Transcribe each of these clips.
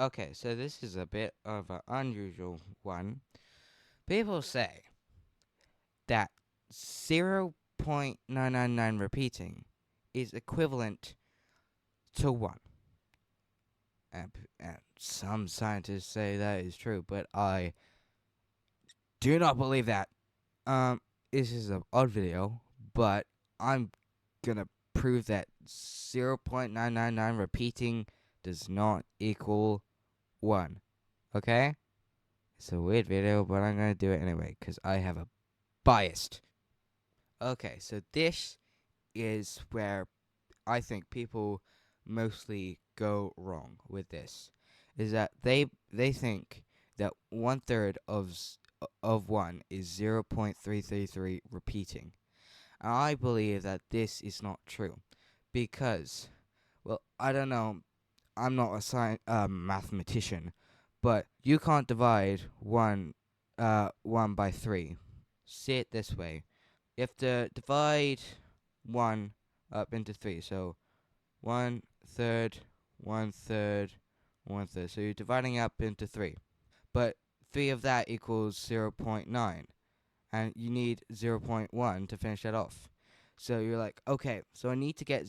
Okay, so this is a bit of an unusual one. People say that 0.999 repeating is equivalent to 1. And some scientists say that is true, but I do not believe that. Um, this is an odd video, but I'm gonna prove that 0.999 repeating does not equal 1. Okay? It's a weird video, but I'm gonna do it anyway, because I have a biased. Okay, so this is where I think people mostly go wrong with this. Is that they think that 1/3 of 1 is 0.333 repeating. I believe that this is not true because, well, I don't know. I'm not a mathematician, but you can't divide 1 by 3. See it this way: you have to divide 1 up into 3. So 1/3, 1/3, 1/3. So you're dividing up into 3. But 3 of that equals 0.9. And you need zero point 0.1 to finish that off. So you're like, okay, so I need to get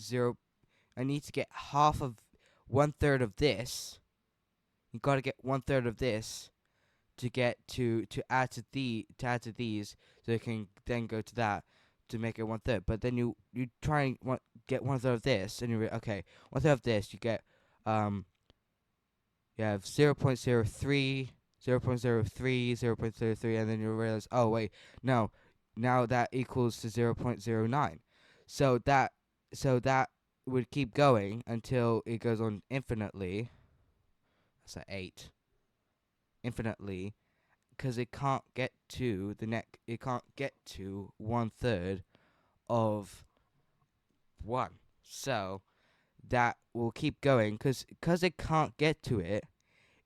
half of 1/3 of this. You gotta get 1/3 of this to get to add to these, so you can then go to that to make it 1/3. But then you try and get 1/3 of this, and you're okay. 1/3 of this, you get um you have 0.03, 0.03, 0.03, and then you realize, oh wait, no, now that equals to 0.09. So that would keep going until it goes on infinitely. That's at 8. Infinitely, because it can't get to the neck. It can't get to 1/3 of 1. So that will keep going because it can't get to it.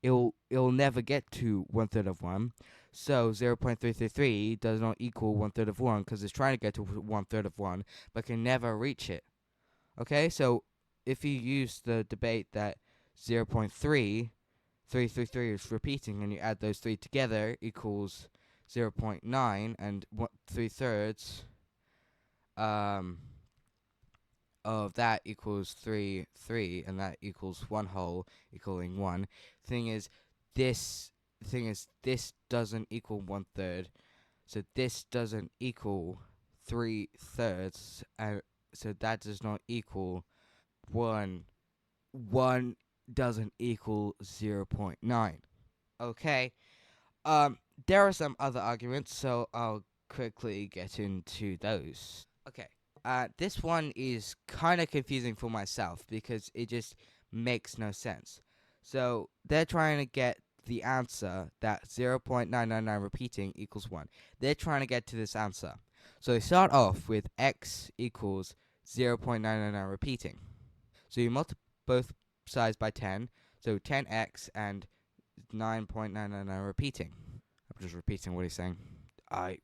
It'll never get to 1/3 of 1. So 0.333 does not equal 1/3 of 1 because it's trying to get to 1/3 of 1 but can never reach it. Okay, so if you use the debate that 0.333 is repeating and you add those three together equals 0.9 and 3/3 um of that equals 3 and that equals 1 whole equaling 1. Thing is this this doesn't equal 1/3, so this doesn't equal 3/3, so that does not equal 1. 1 doesn't equal 0.9. Okay. Um, there are some other arguments, so I'll quickly get into those. Okay. This one is kind of confusing for myself because it just makes no sense. So they're trying to get the answer that 0.999 repeating equals 1. They're trying to get to this answer. So they start off with x equals 0.999 repeating. So you multiply both sides by 10, so 10x and 9.999 repeating. I'm just repeating what he's saying. I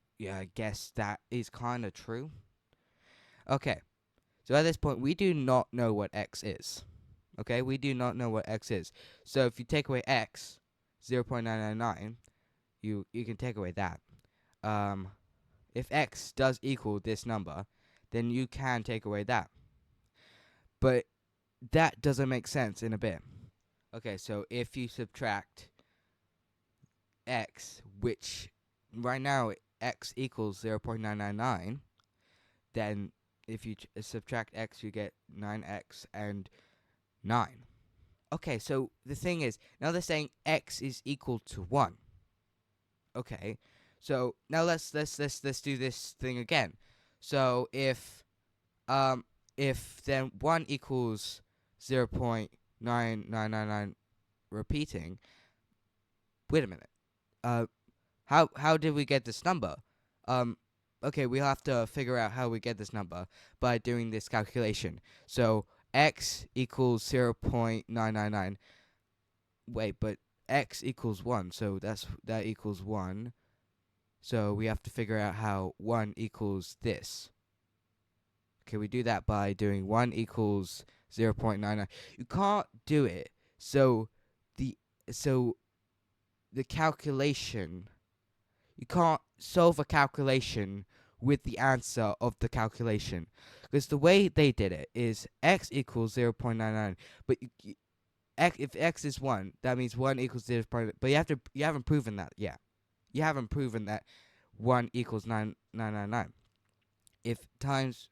guess that is kind of true. Okay, so at this point, we do not know what x is. Okay, we do not know what x is. So if you take away x, 0.999, you can take away that. Um, if x does equal this number, then you can take away that. But that doesn't make sense in a bit. Okay, so if you subtract x, which right now x equals 0.999, then if you subtract x, you get 9x and 9. Okay, so the thing is, now they're saying x is equal to 1. Okay, so now let's do this thing again. So if then 1 equals 0.9999 repeating, wait a minute. Uh, how did we get this number? Um, okay, we'll have to figure out how we get this number by doing this calculation. So x equals 0.999. Wait, but x equals 1, so that equals 1. So we have to figure out how 1 equals this. Okay, we do that by doing 1 equals 0.99. You can't do it. So the so the calculation, you can't solve a calculation with the answer of the calculation, because the way they did it is x equals 0.99, but if x is 1, that means 1 equals 0. But you haven't proven that yet. You haven't proven that 1 equals 999. If times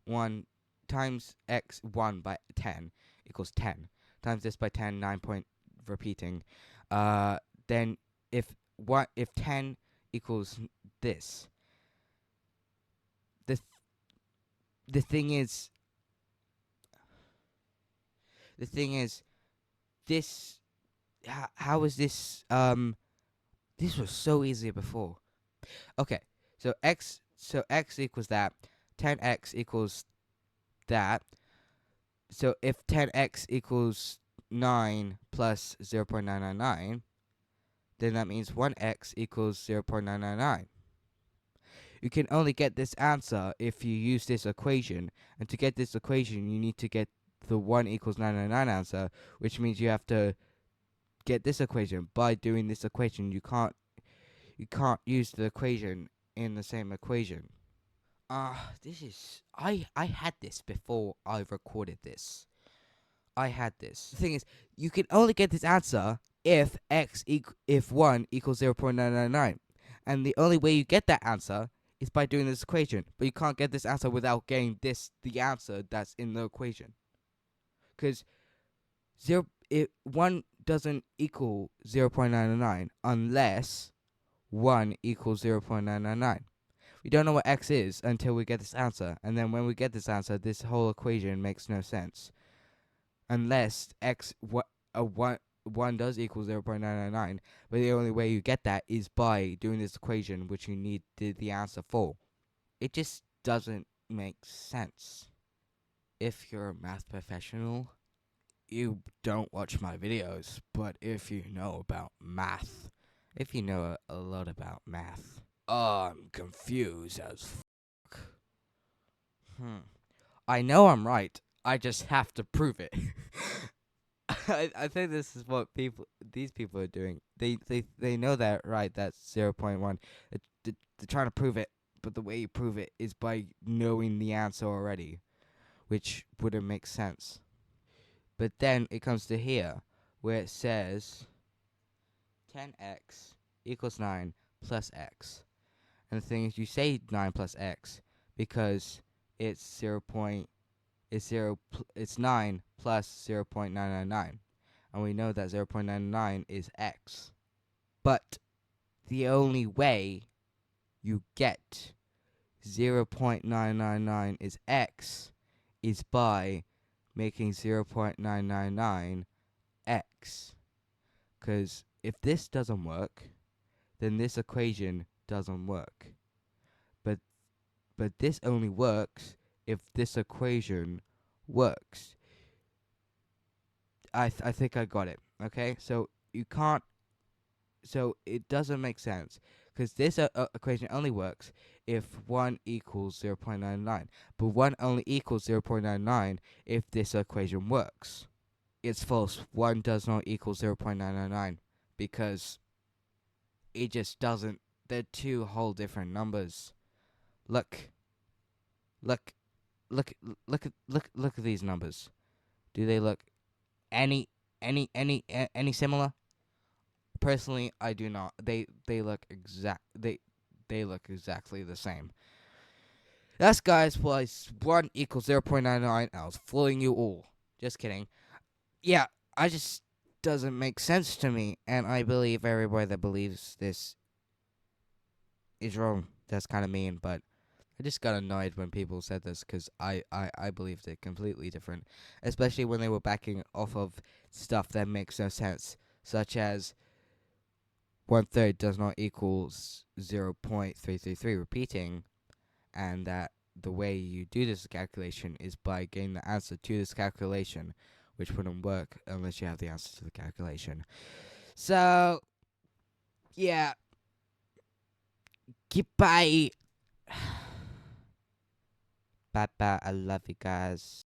1 times x 1 by 10 equals 10, times this by 10, 9 point repeating, then if 10 equals this, the the thing is this, how is this, this was so easy before. Okay, so x equals that, 10x equals that. So if 10x equals 9 plus 0.999, then that means 1x equals 0.999. You can only get this answer if you use this equation, and to get this equation you need to get the 1 equals 999 answer, which means you have to get this equation. By doing this equation, you can't use the equation in the same equation. This is, I had this before I recorded this. I had this. The thing is, you can only get this answer if if 1 equals 0.999. And the only way you get that answer is by doing this equation. But you can't get this answer without getting the answer that's in the equation. Because 1 doesn't equal 0.999 unless 1 equals 0.999. We don't know what x is until we get this answer, and then when we get this answer, this whole equation makes no sense. Unless one does equal 0.999, but the only way you get that is by doing this equation, which you need the answer for. It just doesn't make sense. If you're a math professional, you don't watch my videos, but if you know about math, if you know a lot about math, I'm confused as fuck. I know I'm right. I just have to prove it. I think this is what these people are doing. They know that, right? That's 0.1. They're trying to prove it, but the way you prove it is by knowing the answer already, which wouldn't make sense. But then it comes to here, where it says 10x equals 9 plus x. And the thing is, you say 9 plus x because it's 9 plus 0.999. And we know that 0.99 is x. But the only way you get 0.999 is x is by making 0.999 x. Because if this doesn't work, then this equation doesn't work. But this only works if this equation works. I think I got it. Okay, so you can't. So it doesn't make sense because this equation only works if 1 equals 0.99, but 1 only equals 0.99 if this equation works. It's false. 1 does not equal 0.999 because it just doesn't. They're two whole different numbers. Look at these numbers. Do they look any similar? Personally, I do not. They look they look exactly the same. That's, guys, was 1 equals 0.99. I was fooling you all. Just kidding. Yeah, I just doesn't make sense to me, and I believe everybody that believes this is wrong. That's kind of mean, but I just got annoyed when people said this because I believed it completely different, especially when they were backing off of stuff that makes no sense, such as 1/3 does not equal 0.333 repeating, and that the way you do this calculation is by getting the answer to this calculation, which wouldn't work unless you have the answer to the calculation. So, yeah. Goodbye. Bye bye. I love you guys.